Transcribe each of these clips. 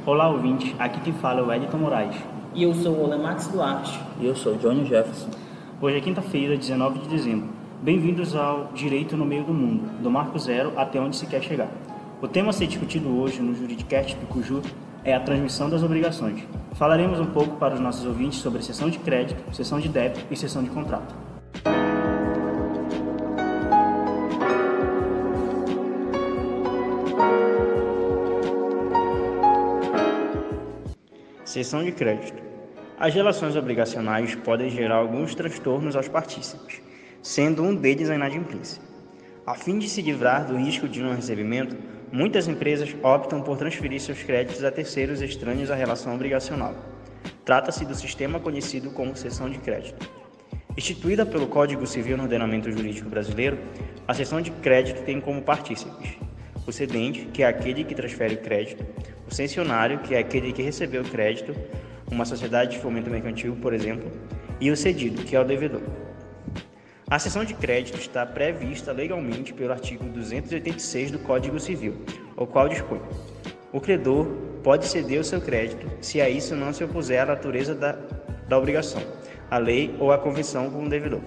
Olá, ouvintes. Aqui quem fala é o Edton Moraes. E eu sou o Olemax Duarte. E eu sou o Johnny Jefferson. Hoje é quinta-feira, 19 de dezembro. Bem-vindos ao Direito no Meio do Mundo, do Marco Zero até onde se quer chegar. O tema a ser discutido hoje no Juridicast Picuju é a transmissão das obrigações. Falaremos um pouco para os nossos ouvintes sobre cessão de crédito, cessão de débito e cessão de contrato. Cessão de crédito. As relações obrigacionais podem gerar alguns transtornos aos partícipes, sendo um deles a inadimplência. A fim de se livrar do risco de não recebimento, muitas empresas optam por transferir seus créditos a terceiros estranhos à relação obrigacional. Trata-se do sistema conhecido como cessão de crédito. Instituída pelo Código Civil no ordenamento jurídico brasileiro, a cessão de crédito tem como partícipes o cedente, que é aquele que transfere o crédito, o cessionário, que é aquele que recebeu o crédito, uma sociedade de fomento mercantil, por exemplo, e o cedido, que é o devedor. A cessão de crédito está prevista legalmente pelo artigo 286 do Código Civil, o qual dispõe: o credor pode ceder o seu crédito se a isso não se opuser à natureza da obrigação, à lei ou à convenção com o devedor.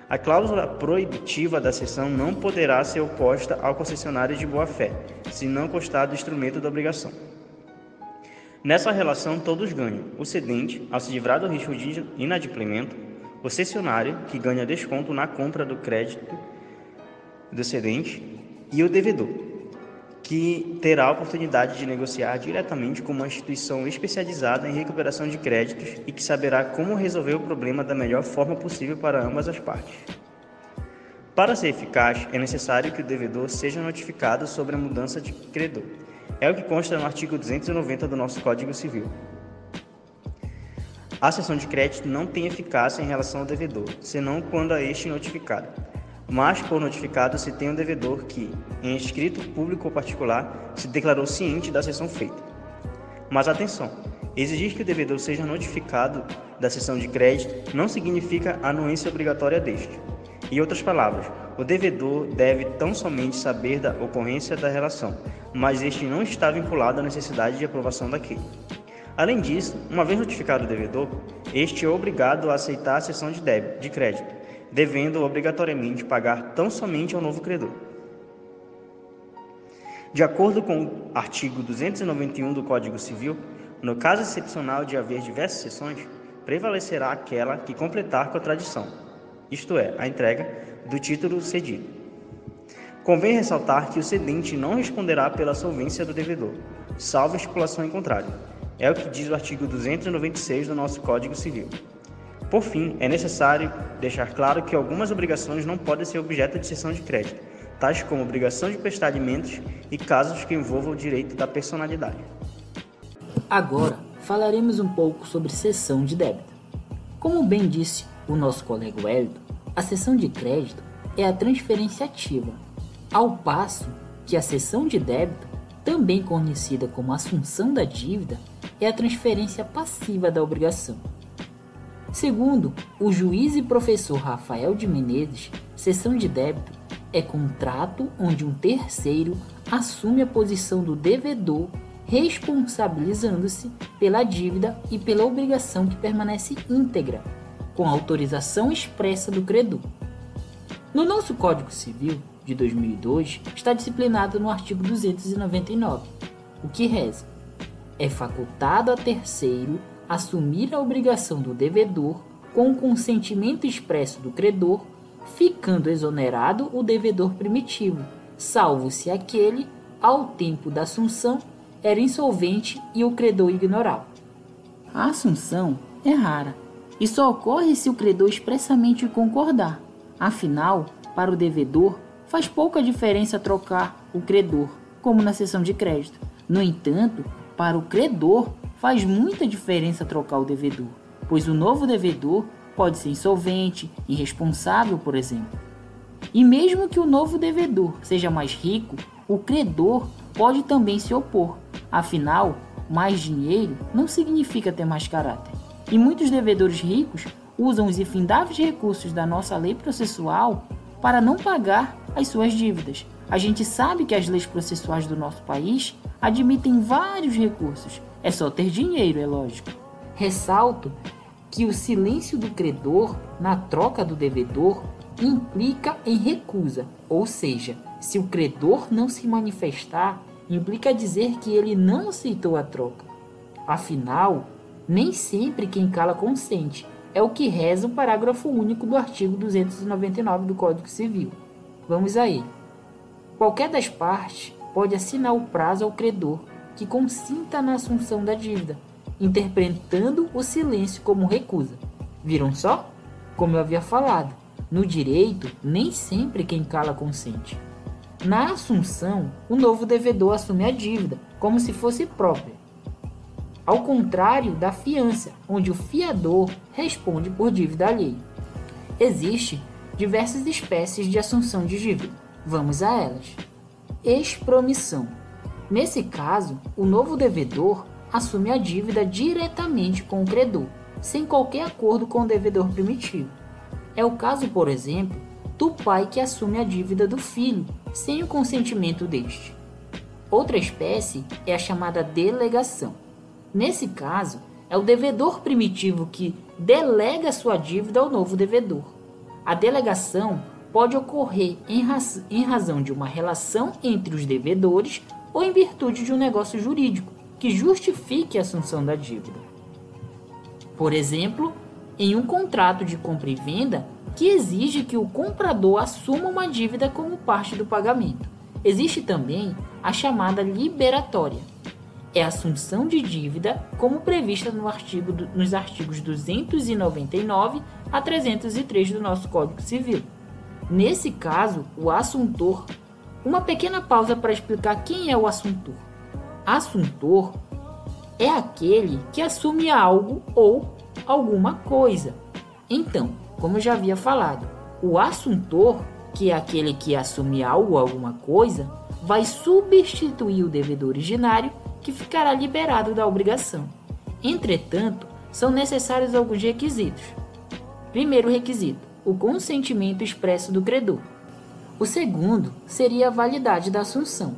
A cláusula proibitiva da cessão não poderá ser oposta ao concessionário de boa-fé, se não constar do instrumento da obrigação. Nessa relação, todos ganham: o cedente, ao se livrar do risco de inadimplemento, o cessionário, que ganha desconto na compra do crédito do cedente, e o devedor, que terá a oportunidade de negociar diretamente com uma instituição especializada em recuperação de créditos e que saberá como resolver o problema da melhor forma possível para ambas as partes. Para ser eficaz, é necessário que o devedor seja notificado sobre a mudança de credor. É o que consta no artigo 290 do nosso Código Civil. A cessão de crédito não tem eficácia em relação ao devedor, senão quando a este notificado. Mas, por notificado, se tem um devedor que, em escrito público ou particular, se declarou ciente da cessão feita. Mas atenção, exigir que o devedor seja notificado da cessão de crédito não significa anuência obrigatória deste. Em outras palavras, o devedor deve tão somente saber da ocorrência da relação, mas este não está vinculado à necessidade de aprovação daquele. Além disso, uma vez notificado o devedor, este é obrigado a aceitar a cessão de crédito, devendo obrigatoriamente pagar tão somente ao novo credor. De acordo com o artigo 291 do Código Civil, no caso excepcional de haver diversas cessões, prevalecerá aquela que completar contradição, isto é, a entrega do título cedido. Convém ressaltar que o cedente não responderá pela solvência do devedor, salvo estipulação em contrário. É o que diz o artigo 296 do nosso Código Civil. Por fim, é necessário deixar claro que algumas obrigações não podem ser objeto de cessão de crédito, tais como obrigação de prestar alimentos e casos que envolvam o direito da personalidade. Agora, falaremos um pouco sobre cessão de débito. Como bem disse o nosso colega Wellington, a cessão de crédito é a transferência ativa, ao passo que a cessão de débito, também conhecida como assunção da dívida, é a transferência passiva da obrigação. Segundo o juiz e professor Rafael de Menezes, cessão de débito é contrato onde um terceiro assume a posição do devedor, responsabilizando-se pela dívida e pela obrigação que permanece íntegra, com autorização expressa do credor. No nosso Código Civil de 2002, está disciplinado no artigo 299, o que reza: é facultado a terceiro assumir a obrigação do devedor com o consentimento expresso do credor, ficando exonerado o devedor primitivo, salvo se aquele, ao tempo da assunção, era insolvente e o credor ignorava. A assunção é rara e só ocorre se o credor expressamente concordar. Afinal, para o devedor, faz pouca diferença trocar o credor, como na cessão de crédito. No entanto, para o credor, faz muita diferença trocar o devedor, pois o novo devedor pode ser insolvente, irresponsável, por exemplo. E mesmo que o novo devedor seja mais rico, o credor pode também se opor. Afinal, mais dinheiro não significa ter mais caráter. E muitos devedores ricos usam os infindáveis recursos da nossa lei processual para não pagar as suas dívidas. A gente sabe que as leis processuais do nosso país admitem vários recursos. É só ter dinheiro, é lógico. Ressalto que o silêncio do credor na troca do devedor implica em recusa, ou seja, se o credor não se manifestar, implica dizer que ele não aceitou a troca. Afinal, nem sempre quem cala consente. É o que reza o parágrafo único do artigo 299 do Código Civil. Vamos aí. Qualquer das partes pode assinar o prazo ao credor que consinta na assunção da dívida, interpretando o silêncio como recusa. Viram só? Como eu havia falado, no direito, nem sempre quem cala consente. Na assunção, o novo devedor assume a dívida, como se fosse própria. Ao contrário da fiança, onde o fiador responde por dívida alheia. Existem diversas espécies de assunção de dívida. Vamos a elas. Expromissão. Nesse caso, o novo devedor assume a dívida diretamente com o credor, sem qualquer acordo com o devedor primitivo. É o caso, por exemplo, do pai que assume a dívida do filho, sem o consentimento deste. Outra espécie é a chamada delegação. Nesse caso, é o devedor primitivo que delega sua dívida ao novo devedor. A delegação pode ocorrer em razão de uma relação entre os devedores ou em virtude de um negócio jurídico que justifique a assunção da dívida. Por exemplo, em um contrato de compra e venda que exige que o comprador assuma uma dívida como parte do pagamento. Existe também a chamada liberatória. É a assunção de dívida como prevista nos artigos 299 a 303 do nosso Código Civil. Nesse caso, o assuntor... Uma pequena pausa para explicar quem é o assuntor. Assuntor é aquele que assume algo ou alguma coisa. Então, como eu já havia falado, o assuntor, que é aquele que assume algo ou alguma coisa, vai substituir o devedor originário, que ficará liberado da obrigação. Entretanto, são necessários alguns requisitos. Primeiro requisito, o consentimento expresso do credor. O segundo seria a validade da assunção.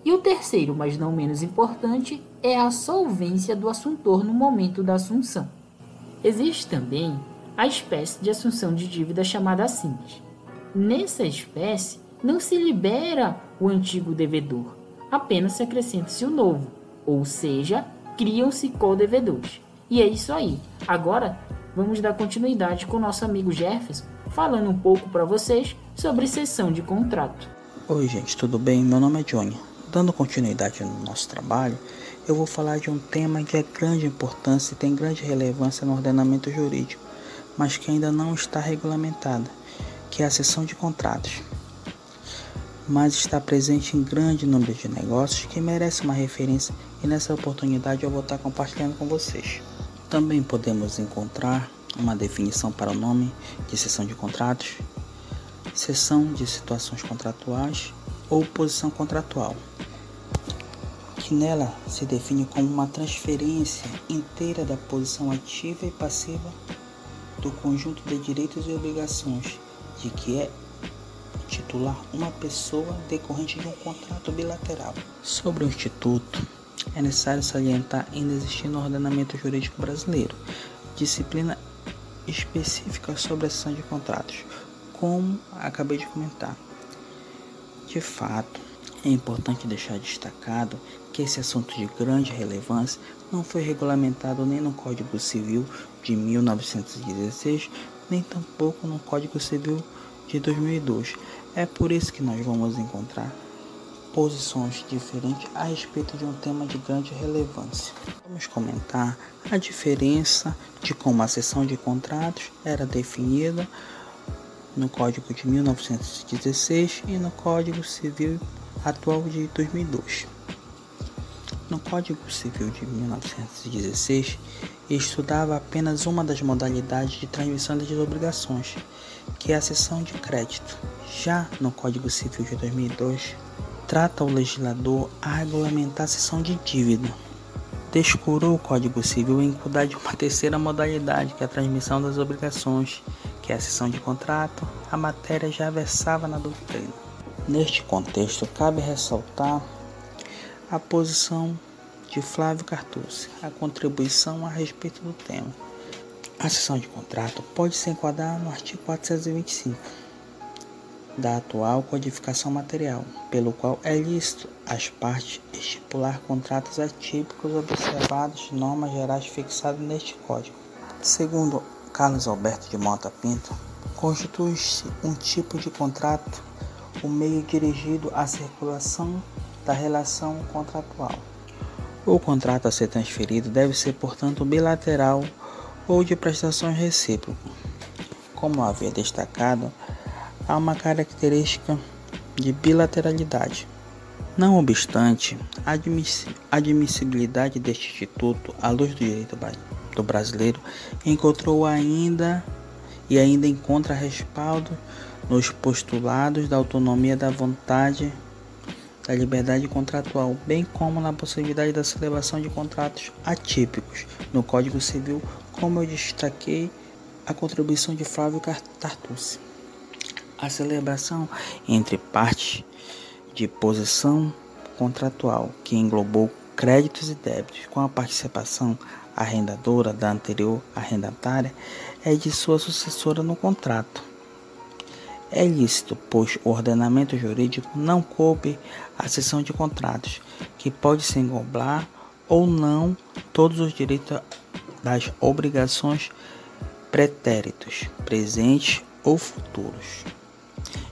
E o terceiro, mas não menos importante, é a solvência do assuntor no momento da assunção. Existe também a espécie de assunção de dívida chamada simples. Nessa espécie, não se libera o antigo devedor, apenas se acrescenta-se o novo, ou seja, criam-se co-devedores. E é isso aí. Agora, vamos dar continuidade com o nosso amigo Jefferson, falando um pouco para vocês sobre cessão de contrato. Oi gente, tudo bem? Meu nome é Johnny. Dando continuidade no nosso trabalho, eu vou falar de um tema que é de grande importância e tem grande relevância no ordenamento jurídico, mas que ainda não está regulamentado, que é a cessão de contratos. Mas está presente em grande número de negócios que merece uma referência e nessa oportunidade eu vou estar compartilhando com vocês. Também podemos encontrar uma definição para o nome de cessão de contratos, cessão de situações contratuais ou posição contratual, que nela se define como uma transferência inteira da posição ativa e passiva do conjunto de direitos e obrigações de que é titular uma pessoa decorrente de um contrato bilateral. Sobre o Instituto, é necessário salientar ainda existir no ordenamento jurídico brasileiro disciplina específica sobre a cessão de contratos, como acabei de comentar. De fato, é importante deixar destacado que esse assunto de grande relevância não foi regulamentado nem no Código Civil de 1916, nem tampouco no Código Civil de 2002. É por isso que nós vamos encontrar posições diferentes a respeito de um tema de grande relevância. Vamos comentar a diferença de como a cessão de contratos era definida no Código de 1916 e no Código Civil atual de 2002. No Código Civil de 1916, estudava apenas uma das modalidades de transmissão das obrigações, que é a cessão de crédito. Já no Código Civil de 2002, trata o legislador a regulamentar a cessão de dívida. Descurou o Código Civil em cuidar de uma terceira modalidade, que é a transmissão das obrigações, que é a cessão de contrato. A matéria já versava na doutrina. Neste contexto, cabe ressaltar a posição de Flávio Cartucci, a contribuição a respeito do tema. A cessão de contrato pode se enquadrar no artigo 425 da atual codificação material, pelo qual é lícito às partes estipular contratos atípicos observados normas gerais fixadas neste Código. Segundo Carlos Alberto de Mota Pinto, constitui-se um tipo de contrato o meio dirigido à circulação da relação contratual. O contrato a ser transferido deve ser, portanto, bilateral ou de prestações recíprocas. Como havia destacado, há uma característica de bilateralidade. Não obstante, a admissibilidade deste instituto, à luz do direito do brasileiro, ainda encontra respaldo nos postulados da autonomia da vontade, da liberdade contratual, bem como na possibilidade da celebração de contratos atípicos no Código Civil, como eu destaquei a contribuição de Flávio Cartucci. A celebração entre partes de posição contratual, que englobou créditos e débitos, com a participação arrendadora da anterior arrendatária, é de sua sucessora no contrato. É lícito, pois o ordenamento jurídico não coube a cessão de contratos, que pode se englobar ou não todos os direitos das obrigações pretéritos, presentes ou futuros,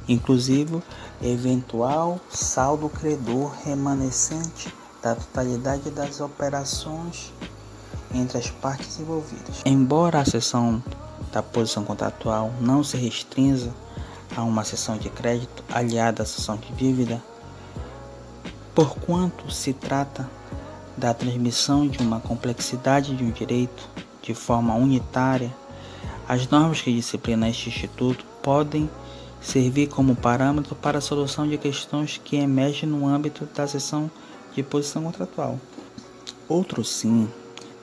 inclusive eventual saldo credor remanescente da totalidade das operações entre as partes envolvidas. Embora a cessão da posição contratual não se restrinja a uma cessão de crédito aliada à cessão de dívida, porquanto se trata da transmissão de uma complexidade de um direito de forma unitária, as normas que disciplinam este instituto podem servir como parâmetro para a solução de questões que emergem no âmbito da cessão de posição contratual. Outro sim,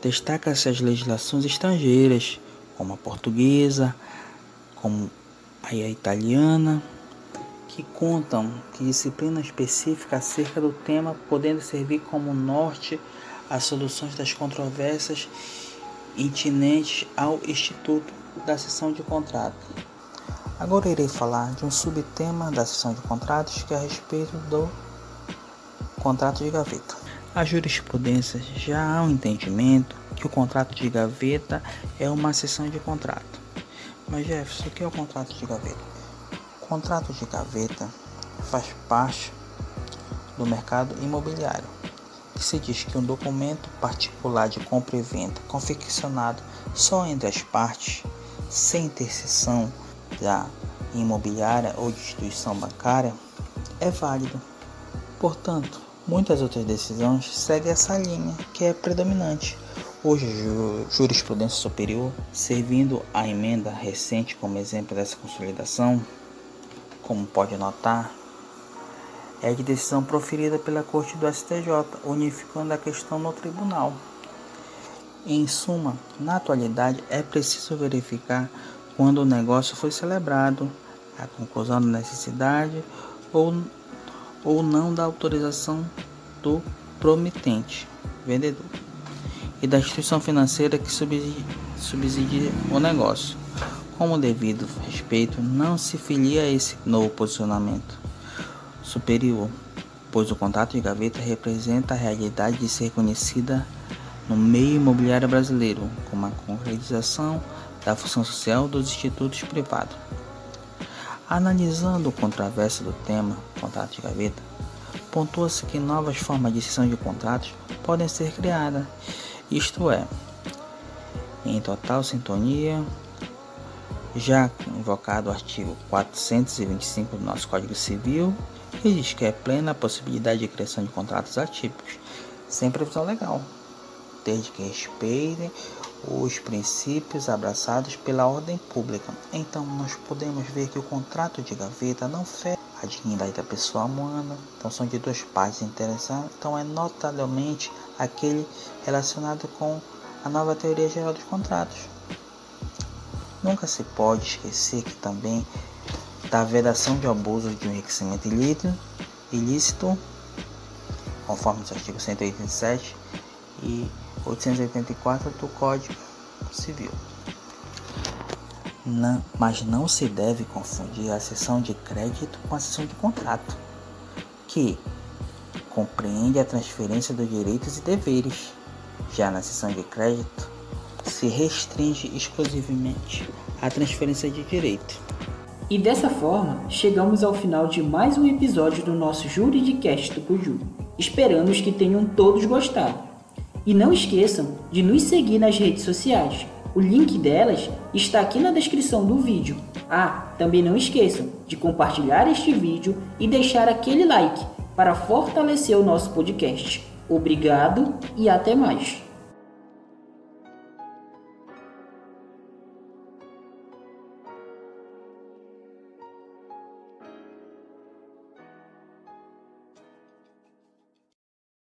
destaca-se as legislações estrangeiras, como a portuguesa, como a italiana, que contam que disciplina específica acerca do tema, podendo servir como norte às soluções das controvérsias itinentes ao Instituto da Cessão de Contrato. Agora irei falar de um subtema da cessão de contratos, que é a respeito do contrato de gaveta. A jurisprudência já há um entendimento que o contrato de gaveta é uma cessão de contrato. Mas Jefferson, o que é o contrato de gaveta? O contrato de gaveta faz parte do mercado imobiliário, que se diz que um documento particular de compra e venda confeccionado só entre as partes, sem intercessão da imobiliária ou de instituição bancária, é válido. Portanto, muitas outras decisões seguem essa linha, que é predominante. Hoje, a jurisprudência superior, servindo a emenda recente como exemplo dessa consolidação, como pode notar, é de decisão proferida pela Corte do STJ, unificando a questão no tribunal. Em suma, na atualidade, é preciso verificar quando o negócio foi celebrado, a conclusão da necessidade ou não da autorização do promitente, vendedor, e da instituição financeira que subsidia o negócio. Como devido respeito, não se filia a esse novo posicionamento superior, pois o contrato de gaveta representa a realidade de ser conhecida no meio imobiliário brasileiro como a concretização da função social dos institutos privados. Analisando o controverso do tema contrato de gaveta, pontua-se que novas formas de cessão de contratos podem ser criadas, isto é, em total sintonia, já invocado o artigo 425 do nosso Código Civil, que diz que é plena a possibilidade de criação de contratos atípicos, sem previsão legal, desde que respeitem os princípios abraçados pela ordem pública. Então, nós podemos ver que o contrato de gaveta não fere a dignidade da pessoa humana, então são de duas partes interessadas, então é notavelmente aquele relacionado com a nova teoria geral dos contratos. Nunca se pode esquecer que também da vedação de abuso de um enriquecimento ilícito conforme os artigos 187 e 884 do Código Civil. Mas não se deve confundir a cessão de crédito com a cessão de contrato, que compreende a transferência dos direitos e deveres. Já na cessão de crédito, se restringe exclusivamente à transferência de direito. E dessa forma, chegamos ao final de mais um episódio do nosso Juridicast Tucuju. Esperamos que tenham todos gostado. E não esqueçam de nos seguir nas redes sociais. O link delas está aqui na descrição do vídeo. Também não esqueçam de compartilhar este vídeo e deixar aquele like para fortalecer o nosso podcast. Obrigado e até mais!